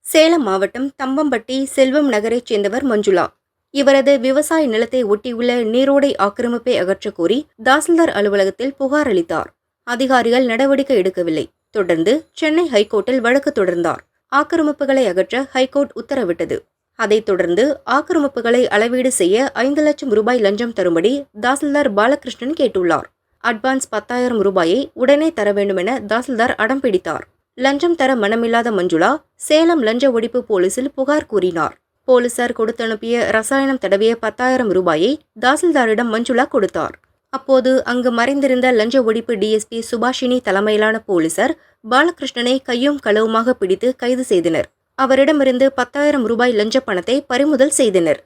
சேலம் மாவட்டம் தம்பம்பட்டி செல்வம் நகரைச் சேர்ந்தவர் மஞ்சுளா. இவரது விவசாய நிலத்தை ஒட்டியுள்ள நீரோடை ஆக்கிரமிப்பை அகற்றக் கோரி தாசில்தார் அலுவலகத்தில் புகார் அளித்தார். அதிகாரிகள் நடவடிக்கை எடுக்கவில்லை. தொடர்ந்து சென்னை ஹைகோர்ட்டில் வழக்கு தொடர்ந்தார். ஆக்கிரமிப்புகளை அகற்ற ஹைகோர்ட் உத்தரவிட்டது. அதைத் தொடர்ந்து ஆக்கிரமிப்புகளை அளவீடு செய்ய 5 லட்சம் ரூபாய் லஞ்சம் தரும்படி தாசில்தார் பாலகிருஷ்ணன் கேட்டுள்ளார். அட்வான்ஸ் 10,000 ரூபாயை உடனே தர வேண்டுமென தாசில்தார் அடம் பிடித்தார். லஞ்சம் தர மனமில்லாத மஞ்சுளா சேலம் லஞ்ச ஒழிப்பு போலீசில் புகார் கூறினார். போலீசார் கொடுத்தனுப்பிய ரசாயனம் தடவிய 10,000 ரூபாயை தாசில்தாரிடம் மஞ்சுளா கொடுத்தார். அப்போது அங்கு மறைந்திருந்த லஞ்ச ஒழிப்பு டிஎஸ்பி சுபாஷினி தலைமையிலான போலீசார் பாலகிருஷ்ணனை கையும் களவுமாக பிடித்து கைது செய்தனர். அவரிடமிருந்து 10,000 ரூபாய் லஞ்ச பணத்தை பறிமுதல் செய்தனர்.